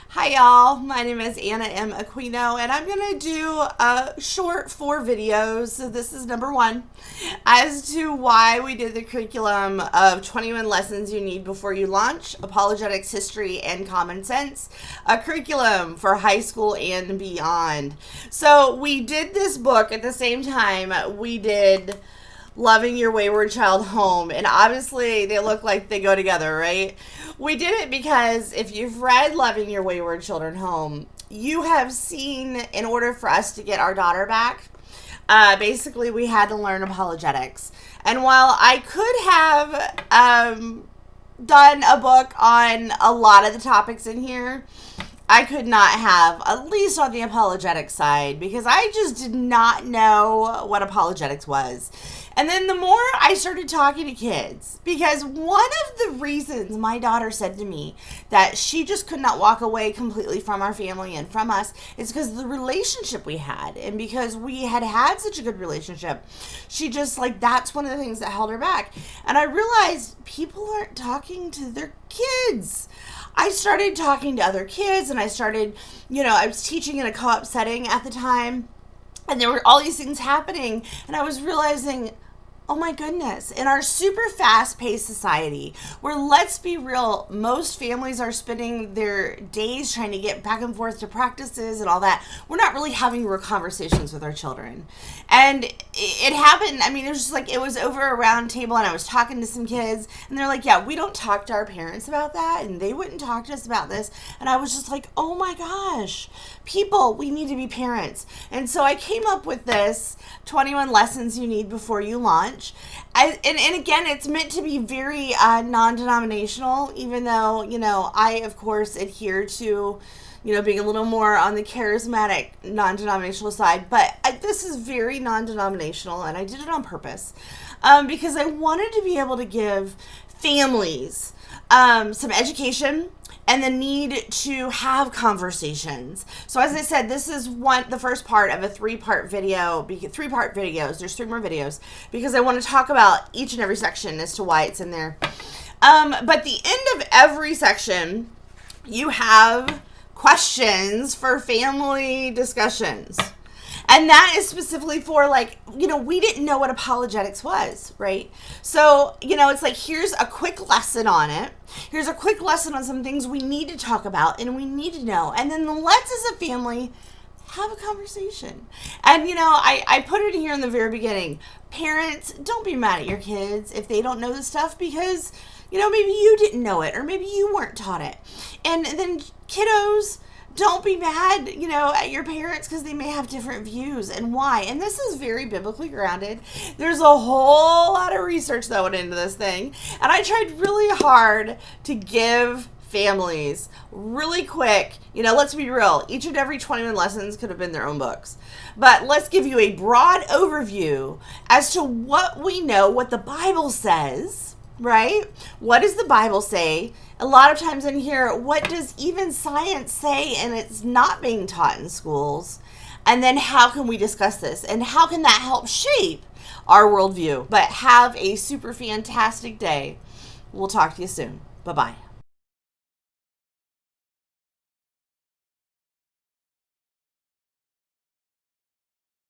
Hi y'all, my name is Anna M. Aquino and I'm going to do a short 4 videos, so this is number 1, as to why we did the curriculum of 21 lessons you need before you launch, apologetics, history, and common sense, a curriculum for high school and beyond. So we did this book at the same time we did Loving Your Wayward Child Home, and obviously they look like they go together, right? We did it because if you've read Loving Your Wayward Children Home, you have seen, in order for us to get our daughter back, basically we had to learn apologetics. And while I could have done a book on a lot of the topics in here, I could not have, at least on the apologetic side, because I just did not know what apologetics was. And then the more I started talking to kids, because one of the reasons my daughter said to me that she just could not walk away completely from our family and from us is because of the relationship we had. And because we had had such a good relationship, she just, like, that's one of the things that held her back. And I realized people aren't talking to their kids. I started talking to other kids, and I started, I was teaching in a co-op setting at the time, and there were all these things happening, and I was realizing, oh my goodness, in our super fast-paced society, where, let's be real, most families are spending their days trying to get back and forth to practices and all that, we're not really having real conversations with our children. And it happened, it was just like, it was over a round table, and I was talking to some kids, and they're like, yeah, we don't talk to our parents about that, and they wouldn't talk to us about this. And I was just like, oh my gosh, people, we need to be parents. And so I came up with this 21 lessons you need before you launch. And again, it's meant to be very non-denominational, even though, I, of course, adhere to, being a little more on the charismatic, non-denominational side. But this is very non-denominational, and I did it on purpose because I wanted to be able to give families some education and the need to have conversations. So as I said, this is the first part of a 3-part video, 3-part videos. There's 3 more videos because I want to talk about each and every section as to why it's in there. But the end of every section, you have questions for family discussions. And that is specifically for, we didn't know what apologetics was, right? So, it's like, here's a quick lesson on it. Here's a quick lesson on some things we need to talk about and we need to know. And then let's, as a family, have a conversation. And, I put it here in the very beginning. Parents, don't be mad at your kids if they don't know this stuff because, maybe you didn't know it or maybe you weren't taught it. And then kiddos, don't be mad, at your parents because they may have different views and why. And this is very biblically grounded. There's a whole lot of research that went into this thing. And I tried really hard to give families really quick, let's be real. Each and every 21 lessons could have been their own books. But let's give you a broad overview as to what we know, what the Bible says. Right? What does the Bible say? A lot of times in here, what does even science say and it's not being taught in schools? And then how can we discuss this? And how can that help shape our worldview? But have a super fantastic day. We'll talk to you soon. Bye-bye.